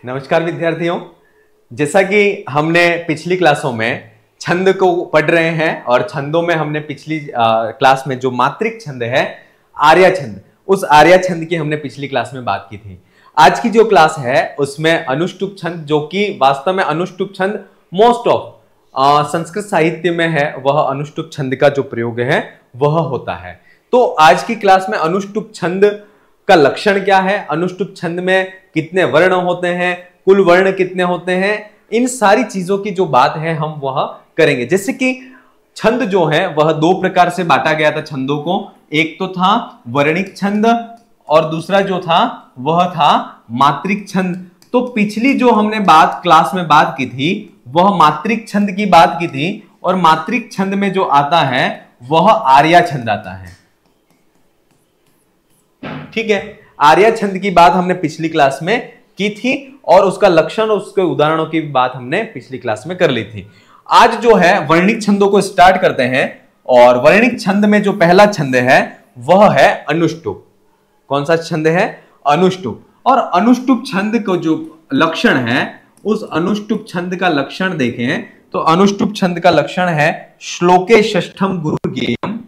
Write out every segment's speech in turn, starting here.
नमस्कार विद्यार्थियों। जैसा कि हमने पिछली क्लासों में छंद को पढ़ रहे हैं और छंदों में हमने पिछली क्लास में जो मात्रिक छंद है आर्या छंद, उस आर्या छंद की हमने पिछली क्लास में बात की थी। आज की जो क्लास है उसमें अनुष्टुप छंद, जो कि वास्तव में अनुष्टुप छंद मोस्ट ऑफ संस्कृत साहित्य में है, वह अनुष्टुप छंद का जो प्रयोग है वह होता है। तो आज की क्लास में अनुष्टुप छंद का लक्षण क्या है, अनुष्टुप छंद में कितने वर्ण होते हैं, कुल वर्ण कितने होते हैं, इन सारी चीजों की जो बात है हम वह करेंगे। जैसे कि छंद जो है वह दो प्रकार से बांटा गया था छंदों को, एक तो था वर्णिक छंद और दूसरा जो था वह था मात्रिक छंद। तो पिछली जो हमने क्लास में बात की थी वह मात्रिक छंद की बात की थी, और मात्रिक छंद में जो आता है वह आर्या छंद आता है। ठीक है, आर्या छंद की बात हमने पिछली क्लास में की थी और उसका लक्षण और उसके उदाहरणों की बात हमने पिछली क्लास में कर ली थी। आज जो है वर्णिक छंदों को स्टार्ट करते हैं, और वर्णिक छंद में जो पहला छंद है वह है अनुष्टुप। कौन सा छंद है? अनुष्टुप। और अनुष्टुप छंद को जो लक्षण है, उस अनुष्टुप छंद का लक्षण देखें तो अनुष्टुप छंद का लक्षण है श्लोके षष्ठम गुरु गेयम,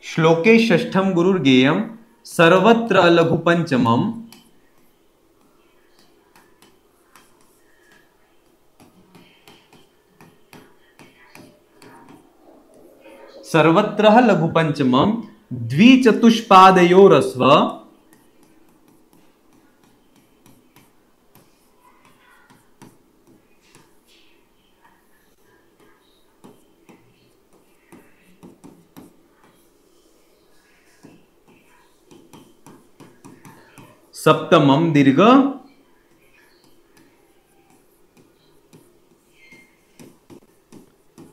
श्लोके षष्ठम गुरुर्गेयम सर्वत्र अलघु पंचमम, सर्वत्र लघु पंचमम द्विचतुष्पादयोरस्व सप्तमम दीर्घ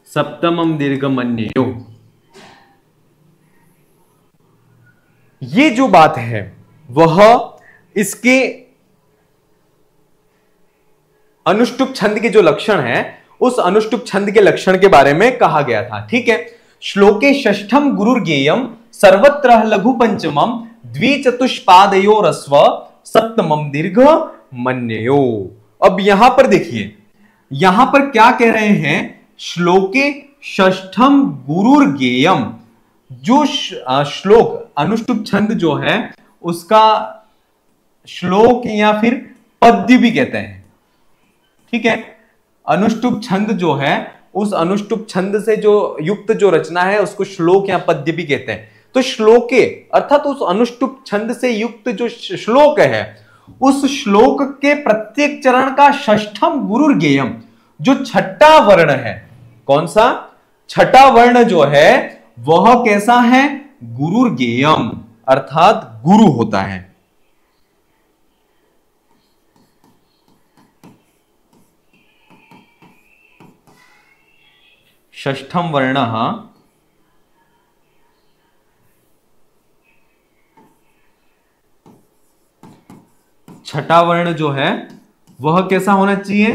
सप्तमम दीर्घ मन्यो। ये जो बात है वह इसके अनुष्टुप छंद के जो लक्षण है, उस अनुष्टुप छंद के लक्षण के बारे में कहा गया था। ठीक है, श्लोके षष्ठम गुरुर्गेयम सर्वत्र लघु पंचमम द्विचतुष्पादयोरस्व सप्तमम दीर्घ मन्यो। अब यहां पर देखिए, यहां पर क्या कह रहे हैं? श्लोके षष्ठम गुरुर्गेयम, जो श्लोक अनुष्टुप छंद जो है उसका श्लोक या फिर पद्य भी कहते हैं। ठीक है, अनुष्टुप छंद जो है उस अनुष्टुप छंद से जो युक्त जो रचना है उसको श्लोक या पद्य भी कहते हैं। तो श्लोके अर्थात उस अनुष्टुप छंद से युक्त जो श्लोक है, उस श्लोक के प्रत्येक चरण का षष्ठम गुरुर्गेयम, जो छठा वर्ण है, कौन सा? छठा वर्ण जो है वह कैसा है? गुरुर्गेयम, अर्थात गुरु होता है। षष्ठम वर्ण छठा वर्ण जो है वह कैसा होना चाहिए?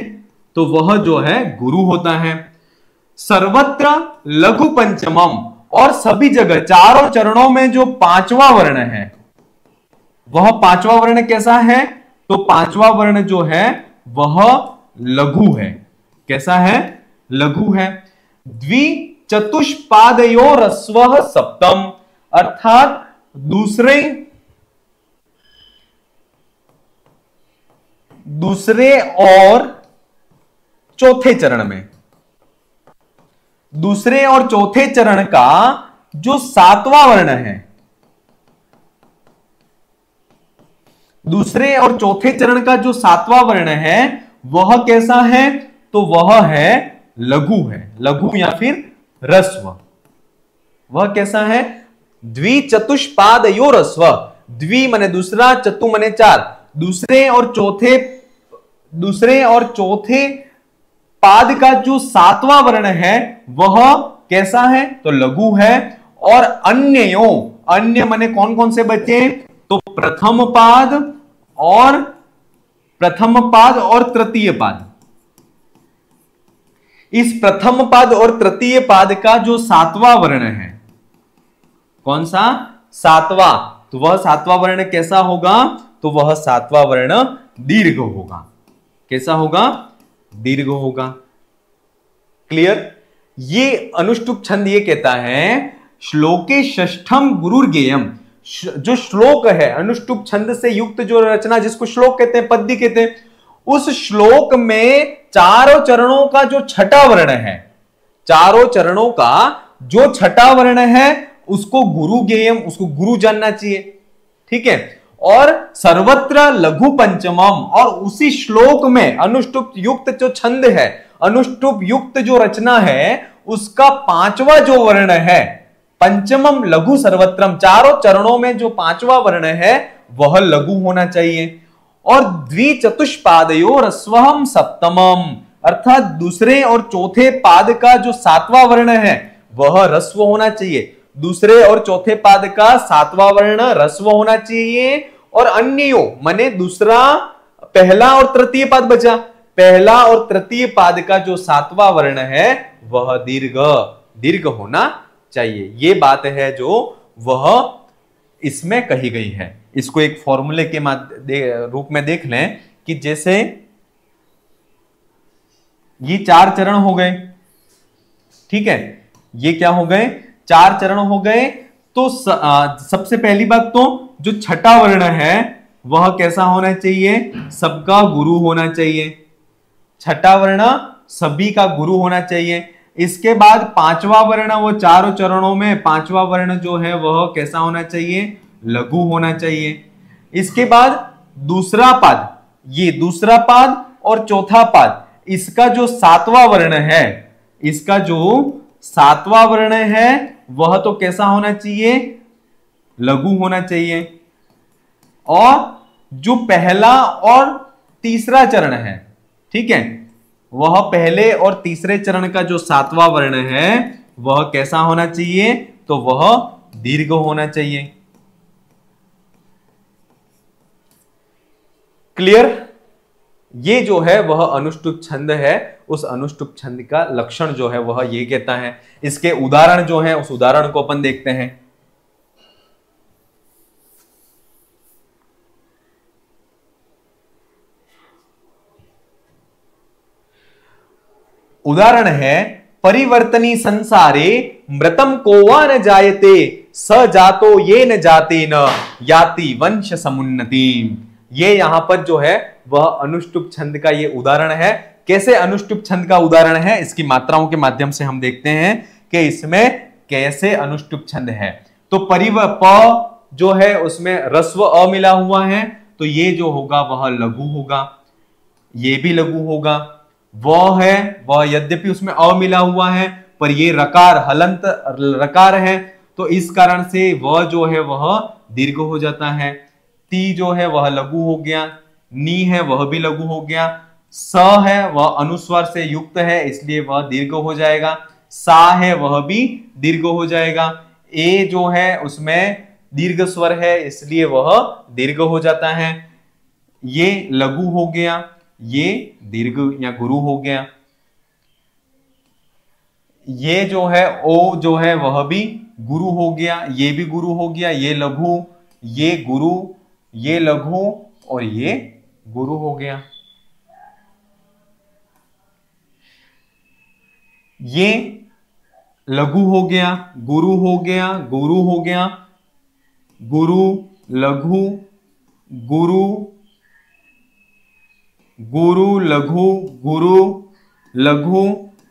तो वह जो है गुरु होता है। सर्वत्र लघु पंचमम, और सभी जगह चारों चरणों में जो पांचवा वर्ण है वह पांचवा वर्ण कैसा है? तो पांचवा वर्ण जो है वह लघु है। कैसा है? लघु है। द्विचतुष्पादयोरस्व सप्तम, अर्थात दूसरे और चौथे चरण में, दूसरे और चौथे चरण का जो सातवां वर्ण है, दूसरे और चौथे चरण का जो सातवां वर्ण है वह कैसा है? तो वह है लघु है, लघु या फिर ह्रस्व। वह कैसा है? द्विचतुष्पादयोरस्व, द्वि माने दूसरा, चतु माने चार, दूसरे और चौथे पाद का जो सातवां वर्ण है वह कैसा है? तो लघु है। और अन्य माने कौन कौन से बचे? तो प्रथम पाद और प्रथम पाद और तृतीय पाद। इस प्रथम पाद और तृतीय पाद का जो सातवां वर्ण है, कौन सा? सातवां। तो वह सातवां वर्ण कैसा होगा? तो वह सातवां वर्ण दीर्घ होगा। कैसा होगा? दीर्घ होगा। क्लियर? ये अनुष्टुप छंद ये कहता है श्लोके षष्ठम गुरुर्गेयम, जो श्लोक है अनुष्टुप छंद से युक्त जो रचना, जिसको श्लोक कहते हैं, पद्य कहते हैं, उस श्लोक में चारों चरणों का जो छठा वर्ण है, चारों चरणों का जो छठा वर्ण है उसको गुरु गेयम, उसको गुरु जानना चाहिए। ठीक है। और सर्वत्र लघु पंचमम, और उसी श्लोक में अनुष्टुप युक्त जो छंद है, अनुष्टुप युक्त जो रचना है, उसका पांचवा जो वर्ण है, पंचमम लघु सर्वत्रम, चारों चरणों में जो पांचवा वर्ण है वह लघु होना चाहिए। और द्विचतुष्पादयो रस्वहम सप्तमम, अर्थात दूसरे और चौथे पाद का जो सातवां वर्ण है वह रस्व होना चाहिए। दूसरे और चौथे पाद का सातवां वर्ण रस्व होना चाहिए। और अन्यो माने दूसरा, पहला और तृतीय पाद बचा, पहला और तृतीय पाद का जो सातवां वर्ण है वह दीर्घ होना चाहिए। ये बात है जो वह इसमें कही गई है। इसको एक फॉर्मूले के रूप में देख लें कि जैसे ये चार चरण हो गए, ठीक है, ये क्या हो गए? चार चरण हो गए। तो सबसे पहली बात तो जो छठा वर्ण है वह कैसा होना चाहिए? सबका गुरु होना चाहिए। छठा वर्ण सभी का गुरु होना चाहिए। इसके बाद पांचवा वर्ण, वो चारों चरणों में पांचवा वर्ण जो है वह कैसा होना चाहिए? लघु होना चाहिए। इसके बाद दूसरा पाद, ये दूसरा पाद और चौथा पाद, इसका जो सातवां वर्ण है, इसका जो सातवां वर्ण है वह तो कैसा होना चाहिए? लघु होना चाहिए। और जो पहला और तीसरा चरण है, ठीक है, वह पहले और तीसरे चरण का जो सातवां वर्ण है वह कैसा होना चाहिए? तो वह दीर्घ होना चाहिए। क्लियर? ये जो है वह अनुष्टुप छंद है। उस अनुष्टुप छंद का लक्षण जो है वह ये कहता है। इसके उदाहरण जो है उस उदाहरण को अपन देखते हैं। उदाहरण है परिवर्तनी संसारे मृतम को वा न जायते स जातो ये न जाते न याति वंश समुन्नति। ये यहां पर जो है वह अनुष्टुप छंद का ये उदाहरण है। कैसे अनुष्टुप छंद का उदाहरण है, इसकी मात्राओं के माध्यम से हम देखते हैं कि इसमें कैसे अनुष्टुप छंद है। तो प जो है उसमें रस्व अ मिला हुआ है, तो ये जो होगा वह लघु होगा, ये भी लघु होगा। वह है, वह यद्यपि उसमें अ मिला हुआ है पर ये रकार हलंत रकार है, तो इस कारण से वह जो है वह दीर्घ हो जाता है। ती जो है वह लघु हो गया, नी है वह भी लघु हो गया, स है वह अनुस्वार से युक्त है इसलिए वह दीर्घ हो जाएगा, सा है वह भी दीर्घ हो जाएगा, ए जो है उसमें दीर्घ स्वर है इसलिए वह दीर्घ हो जाता है। ये लघु हो गया, ये दीर्घ या गुरु हो गया। ये जो है ओ जो है वह भी गुरु हो गया, ये भी गुरु हो गया, ये लघु, ये गुरु, ये लघु और ये गुरु हो गया। ये लघु हो गया, गुरु हो गया, गुरु हो गया, गुरु, लघु, गुरु, गुरु, लघु, गुरु, लघु,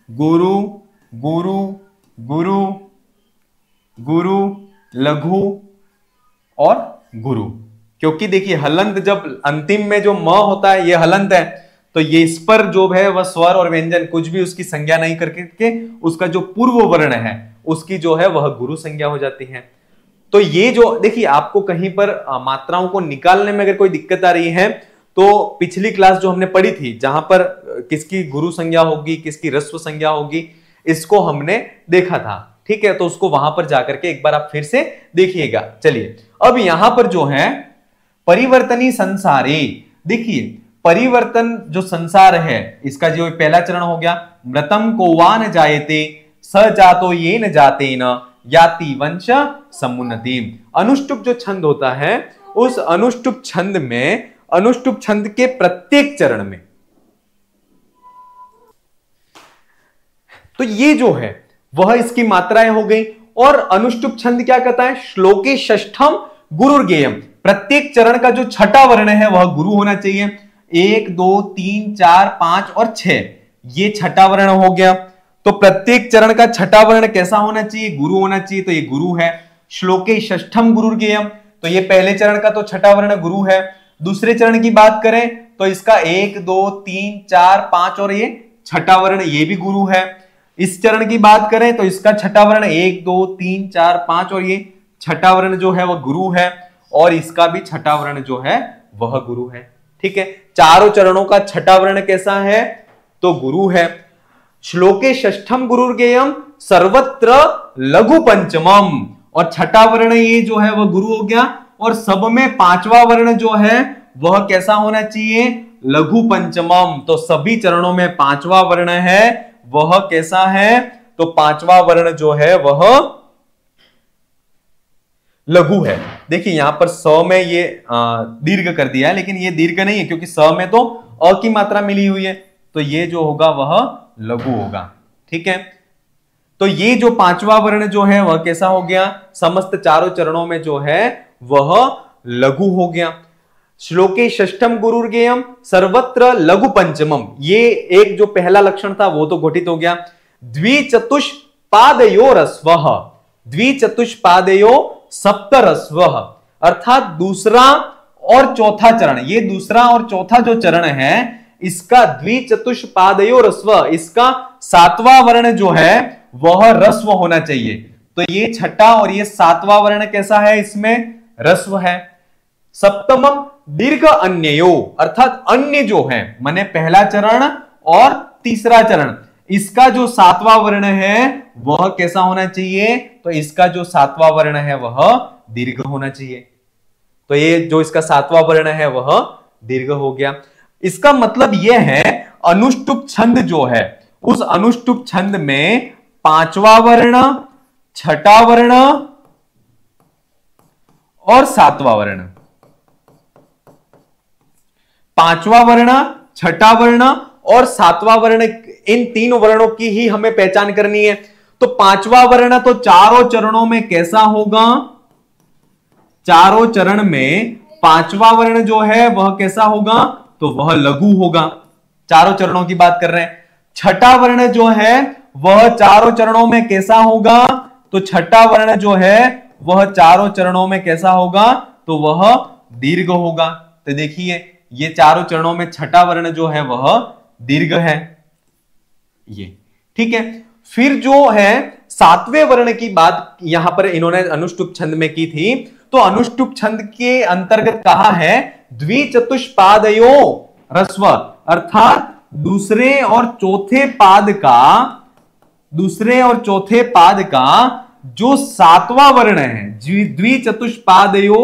गुरु, गुरु, गुरु, गुरु, लघु और गुरु। क्योंकि देखिए हलंत जब अंतिम में जो म होता है ये हलंत है, तो ये इस पर जो है वह स्वर और व्यंजन कुछ भी उसकी संज्ञा नहीं करके उसका जो पूर्व वर्ण है उसकी जो है वह गुरु संज्ञा हो जाती है। तो ये जो देखिए आपको कहीं पर मात्राओं को निकालने में अगर कोई दिक्कत आ रही है तो पिछली क्लास जो हमने पढ़ी थी जहां पर किसकी गुरु संज्ञा होगी किसकी रस्व संज्ञा होगी इसको हमने देखा था, ठीक है, तो उसको वहां पर जाकर के एक बार आप फिर से देखिएगा। चलिए अब यहां पर जो है परिवर्तनी संसारे, देखिए परिवर्तन जो संसार है, इसका जो पहला चरण हो गया, मृतम को वा न जायते स जातो ये न जाते न याति वंश समुन्नति। अनुष्टुप जो छंद होता है, उस अनुष्टुप छंद में, अनुष्टुप छंद के प्रत्येक चरण में, तो ये जो है वह इसकी मात्राएं हो गई। और अनुष्टुप छंद क्या कहता है, श्लोके षष्ठम गुरुर्गेयम, प्रत्येक चरण का जो छठा वर्ण है वह गुरु होना चाहिए। 1 2 3 4 5 और 6, ये छठा वर्ण हो गया। तो प्रत्येक चरण का छठा वर्ण कैसा होना चाहिए, गुरु होना चाहिए, तो ये गुरु है। श्लोके षष्ठम गुरुर्गेयम, तो ये पहले चरण का तो छठा वर्ण गुरु है। दूसरे चरण की बात करें तो इसका 1 2 3 4 5 और ये छठा वर्ण, ये भी गुरु है। इस चरण की बात करें तो इसका छठा वर्ण 1 2 3 4 5 और ये छठा वर्ण जो है वह गुरु है, और इसका भी छठा वर्ण जो है वह गुरु है। ठीक है, चारों चरणों का छठा वर्ण कैसा है, तो गुरु है। श्लोके षष्ठम गुरुर्गेयम सर्वत्र लघु पंचमम, और छठा वर्ण ये जो है वह गुरु हो गया, और सब में पांचवा वर्ण जो है वह कैसा होना चाहिए, लघु पंचमम। तो सभी चरणों में पांचवा वर्ण है, वह कैसा है, तो पांचवा वर्ण जो है वह लघु है। देखिए यहां पर स में ये दीर्घ कर दिया है, लेकिन ये दीर्घ नहीं है क्योंकि स में तो अ की मात्रा मिली हुई है, तो ये जो होगा वह लघु होगा। ठीक है, तो ये जो पांचवा वर्ण जो है वह कैसा हो गया, समस्त चारों चरणों में जो है वह लघु हो गया। श्लोके षष्ठम गुरुर्गेयम सर्वत्र लघु पंचमम, ये एक जो पहला लक्षण था वो तो घटित हो गया। द्विचतुष्पादयो रस्वः, द्विचतुष्पादयो सप्तरस्वः, अर्थात दूसरा और चौथा चरण, ये दूसरा और चौथा जो चरण है इसका द्विचतुष्पादयो रस्व, इसका सातवां वर्ण जो है वह रस्व होना चाहिए। तो ये छठा और ये सातवां वर्ण कैसा है, इसमें रस्व है। सप्तमम दीर्घ अन्ययो, अर्थात अन्य जो है माने पहला चरण और तीसरा चरण, इसका जो सातवां वर्ण है वह कैसा होना चाहिए, तो इसका जो सातवां वर्ण है वह दीर्घ होना चाहिए। तो ये जो इसका सातवां वर्ण है वह दीर्घ हो गया। इसका मतलब यह है अनुष्टुप छंद जो है, उस अनुष्टुप छंद में पांचवा वर्ण, छठा वर्ण और सातवां वर्ण, पांचवा वर्ण, छठा वर्ण और सातवां वर्ण, इन तीन वर्णों की ही हमें पहचान करनी है। तो पांचवा वर्ण तो चारों चरणों में कैसा होगा, चारों चरण में पांचवा वर्ण जो है वह कैसा होगा, तो वह लघु होगा। चारों चरणों की बात कर रहे हैं। छठा वर्ण जो है वह चारों चरणों में कैसा होगा, तो छठा वर्ण जो है वह चारों चरणों में कैसा होगा, तो वह दीर्घ होगा। तो देखिए ये चारों चरणों में छठा वर्ण जो है वह दीर्घ है, ये ठीक है। फिर जो है सातवें वर्ण की बात यहां पर इन्होंने अनुष्टुप छंद में की थी, तो अनुष्टुप छंद के अंतर्गत कहा है द्विचतुष्पादयो रस्व, अर्थात दूसरे और चौथे पाद का जो सातवां वर्ण है, द्विचतुष्पादयो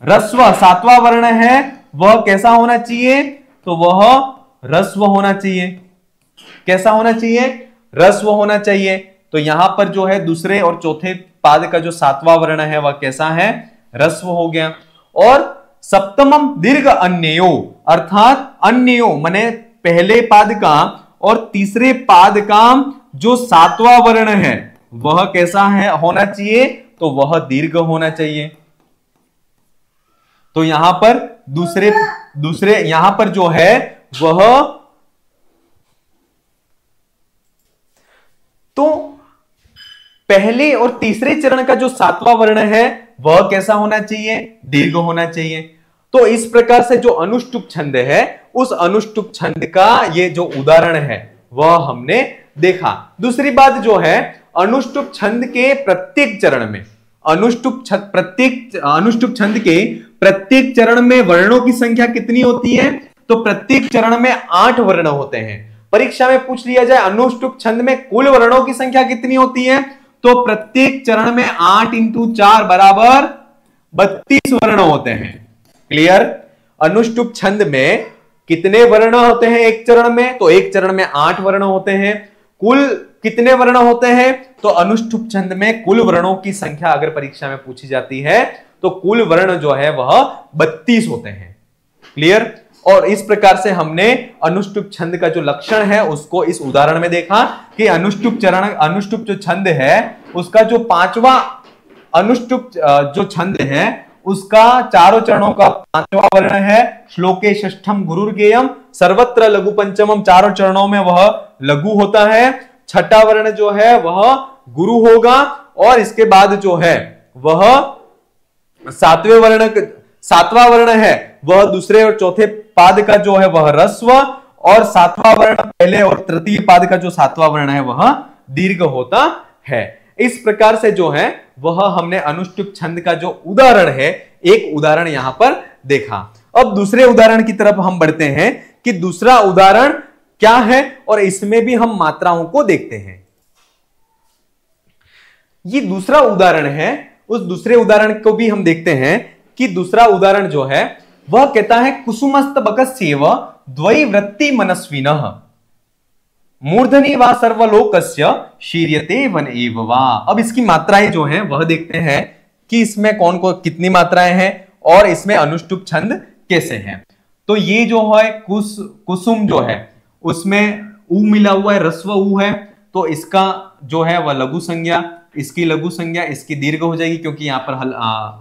रस्व, सातवां वर्ण है वह कैसा होना चाहिए, तो वह रस्व होना चाहिए। कैसा होना चाहिए, रस्व होना चाहिए। तो यहां पर जो है दूसरे और चौथे पाद का जो सातवां वर्ण है वह कैसा है, रस्व हो गया। और सप्तमम दीर्घ अन्ययो, अर्थात अन्ययो माने पहले पाद का और तीसरे पाद का जो सातवां वर्ण है वह कैसा है होना चाहिए, तो वह दीर्घ होना चाहिए। तो यहां पर दूसरे यहां पर जो है वह, तो पहले और तीसरे चरण का जो सातवां वर्ण है वह कैसा होना चाहिए, दीर्घ होना चाहिए। तो इस प्रकार से जो अनुष्टुप छंद है, उस अनुष्टुप छंद का ये जो उदाहरण है वह हमने देखा। दूसरी बात जो है, अनुष्टुप छंद के प्रत्येक चरण में, अनुष्टुप छंद के प्रत्येक चरण में वर्णों की संख्या कितनी होती है, तो प्रत्येक चरण में 8 वर्ण होते हैं। परीक्षा में पूछ लिया जाए अनुष्टुप छंद में कुल वर्णों की संख्या कितनी होती है, तो प्रत्येक चरण में 8 × 4 बराबर 32 वर्ण होते हैं। क्लियर। अनुष्टुप छंद में कितने वर्ण होते हैं एक चरण में? तो एक चरण में 8 वर्ण होते हैं। कुल कितने वर्ण होते हैं? तो अनुष्टुप छंद में कुल वर्णों की संख्या अगर परीक्षा में पूछी जाती है तो कुल वर्ण जो है वह 32 होते हैं। क्लियर? और इस प्रकार से हमने अनुष्टुप छंद का जो लक्षण है उसको इस उदाहरण में देखा कि अनुष्टुप जो छंद है उसका जो 5वां अनुष्टुप जो छंद है उसका चारों चरणों का 5वां वर्ण है श्लोके षष्ठम गुरुर्गेयम सर्वत्र लघु पंचमम। चारों चरणों में वह लघु होता है। छठा वर्ण जो है वह गुरु होगा और इसके बाद जो है वह सातवां वर्ण है वह दूसरे और चौथे पाद का जो है वह ह्रस्व और सातवां वर्ण पहले और तृतीय पाद का जो सातवां वर्ण है वह दीर्घ होता है। इस प्रकार से जो है वह हमने अनुष्टुप छंद का जो उदाहरण है एक उदाहरण यहां पर देखा। अब दूसरे उदाहरण की तरफ हम बढ़ते हैं कि दूसरा उदाहरण क्या है और इसमें भी हम मात्राओं को देखते हैं। ये दूसरा उदाहरण है, उस दूसरे उदाहरण को भी हम देखते हैं कि दूसरा उदाहरण जो है वह कहता है कुसुमस्तबकस्यैव द्वैवृत्ति मनस्विनः मूर्धनि वा सर्वलोकस्य शीर्यते वन एव वा। अब इसकी मात्राएं जो हैं वह देखते हैं कि इसमें कौन कौन कितनी मात्राएं हैं और इसमें अनुष्टुप छंद कैसे हैं। तो ये जो है कुसुम जो है उसमें ऊ मिला हुआ है, ह्रस्व ऊ है, तो इसका जो है वह लघु संज्ञा, इसकी लघु संज्ञा इसकी दीर्घ हो जाएगी क्योंकि यहाँ पर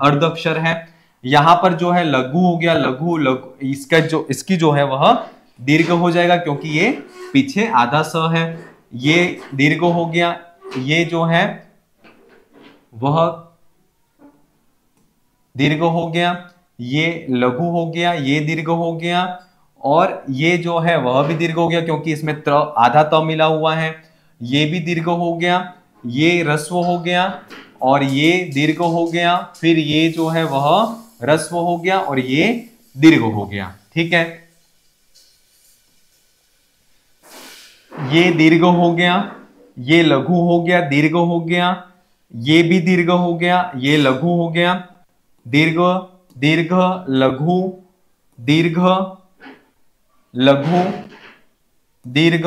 अर्ध अक्षर है। यहां पर जो है लघु हो गया, लघु लघु इसकी जो है वह दीर्घ हो जाएगा क्योंकि ये पीछे आधा स है। ये दीर्घ हो गया, ये जो है वह दीर्घ हो गया, ये लघु हो गया, ये दीर्घ हो गया और ये जो है वह भी दीर्घ हो गया क्योंकि इसमें आधा त मिला हुआ है। ये भी दीर्घ हो गया, ये ह्रस्व हो गया और ये दीर्घ हो गया, फिर ये जो है वह ह्रस्व हो गया और ये दीर्घ हो गया। ठीक है, ये दीर्घ हो गया, ये लघु हो गया, दीर्घ हो गया, ये भी दीर्घ हो गया, ये लघु हो गया, दीर्घ दीर्घ लघु दीर्घ लघु दीर्घ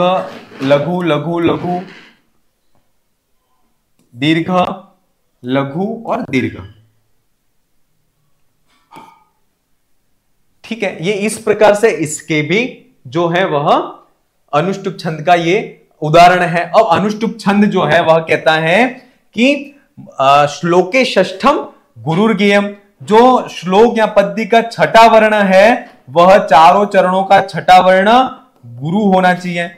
लघु लघु लघु दीर्घ लघु और दीर्घ। ठीक है, ये इस प्रकार से इसके भी जो है वह अनुष्टुप छंद का ये उदाहरण है। अब अनुष्टुप छंद जो है वह कहता है कि श्लोके षष्ठम गुरुर्गेयम, जो श्लोक या पद्य का छठा वर्ण है वह चारों चरणों का छठा वर्ण गुरु होना चाहिए।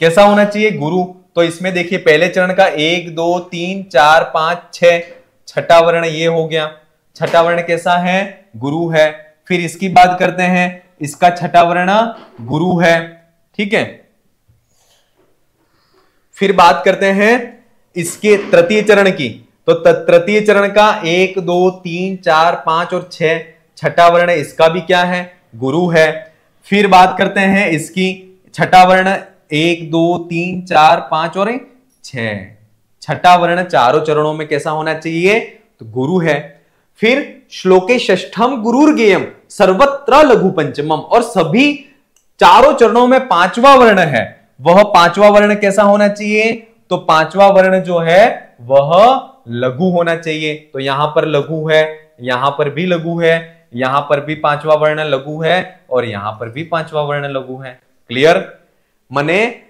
कैसा होना चाहिए? गुरु। तो इसमें देखिए पहले चरण का 1 2 3 4 5 6 छठा वर्ण ये हो गया। छठा वर्ण कैसा है? गुरु है। फिर इसकी बात करते हैं, इसका छठा वर्ण गुरु है। ठीक है, फिर बात करते हैं इसके तृतीय चरण की। तो तृतीय चरण का 1 2 3 4 5 और 6 छठा वर्ण इसका भी क्या है? गुरु है। फिर बात करते हैं इसकी छठा वर्ण 1 2 3 4 5 और 6 छठा वर्ण चारों चरणों में कैसा होना चाहिए? तो गुरु है। फिर श्लोके षष्ठम गुरुर्गेयम सर्वत्र लघु पंचमम, और सभी चारों चरणों में पांचवा वर्ण है, वह पांचवा वर्ण कैसा होना चाहिए? तो पांचवा वर्ण जो है वह लघु होना चाहिए। तो यहां पर लघु है, यहां पर भी लघु है, यहां पर भी पांचवा वर्ण लघु है और यहां पर भी पांचवा वर्ण लघु है। क्लियर? माने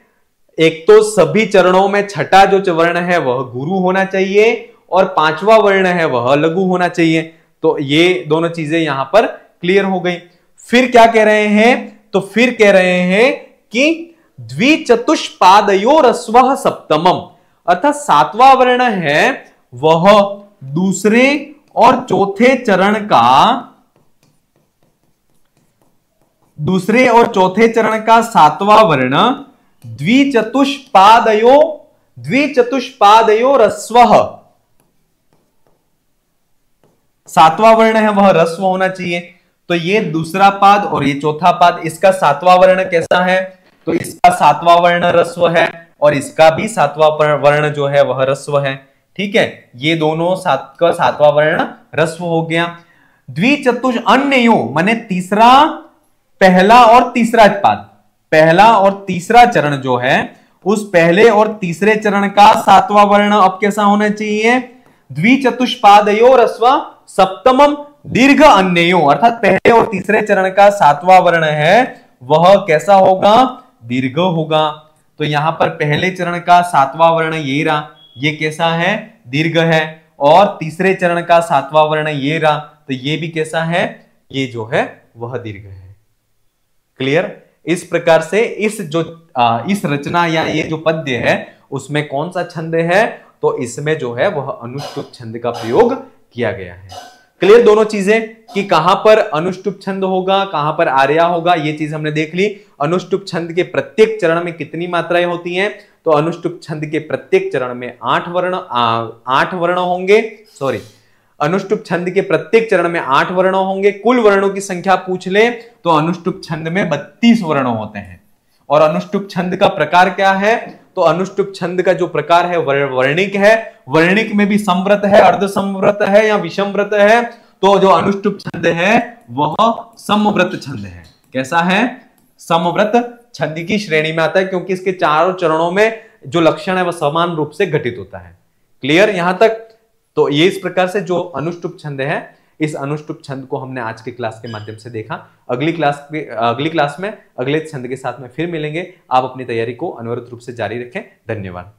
एक तो सभी चरणों में छठा जो वर्ण है वह गुरु होना चाहिए और पांचवा वर्ण है वह लघु होना चाहिए। तो ये दोनों चीजें यहां पर क्लियर हो गई। फिर क्या कह रहे हैं? तो फिर कह रहे हैं कि द्विचतुष्पादयो रस्वः सप्तमम, अर्थात सातवां वर्ण है वह दूसरे और चौथे चरण का सातवां वर्ण द्विचतुष्पादयो रस्वः, सातवां वर्ण है वह रस्व होना चाहिए। तो ये दूसरा पाद और ये चौथा पाद, इसका सातवां वर्ण कैसा है? तो इसका सातवां वर्ण रस्व है और इसका भी सातवां वर्ण जो है वह रस्व है। ठीक है, ये दोनों सातवां वर्ण रस्व हो गया। द्विचतुष अन्यो माने तीसरा, पहला और तीसरा पाद, पहला और तीसरा चरण जो है उस पहले और तीसरे चरण का सातवां वर्ण अब कैसा होना चाहिए, द्विचतुष्पादयोरस्व सप्तमम दीर्घ अन्यो, अर्थात पहले और तीसरे चरण का सातवां वर्ण है वह कैसा होगा, दीर्घ होगा। तो यहां पर पहले चरण का सातवां वर्ण ये रहा, ये कैसा है, दीर्घ है, और तीसरे चरण का सातवां वर्ण ये रहा, तो ये भी कैसा है, ये जो है वह दीर्घ है। क्लियर। इस प्रकार से इस रचना या ये जो पद्य है उसमें कौन सा छंद है, तो इसमें जो है वह अनुष्टुप छंद का प्रयोग किया गया है। क्लियर दोनों चीजें कि कहां पर अनुष्टुप छंद होगा, कहां पर आर्या होगा, ये चीज हमने देख ली। अनुष्टुप छंद के प्रत्येक चरण में कितनी मात्राएं होती हैं, तो अनुष्टुप छंद के प्रत्येक चरण में 8 वर्ण होंगे, सॉरी, अनुष्टुप छंद के प्रत्येक चरण में 8 वर्ण होंगे। कुल वर्णों की संख्या पूछ ले तो अनुष्टुप छंद में 32 वर्ण होते हैं। और अनुष्टुप छंद का प्रकार क्या है, तो अनुष्टुप छंद का जो प्रकार है वर्णिक है। वर्णिक में भी समव्रत है, अर्ध समव्रत है या विषमव्रत है, तो जो अनुष्टुप छंद है वह समव्रत छंद है। कैसा है, समव्रत छंद की श्रेणी में आता है, क्योंकि इसके चारों चरणों में जो लक्षण है वह समान रूप से घटित होता है। क्लियर यहां तक। तो ये इस प्रकार से जो अनुष्टुप छंद है, इस अनुष्टुप छंद को हमने आज के क्लास के माध्यम से देखा। अगली क्लास में अगले छंद के साथ में फिर मिलेंगे। आप अपनी तैयारी को अनवरत रूप से जारी रखें। धन्यवाद।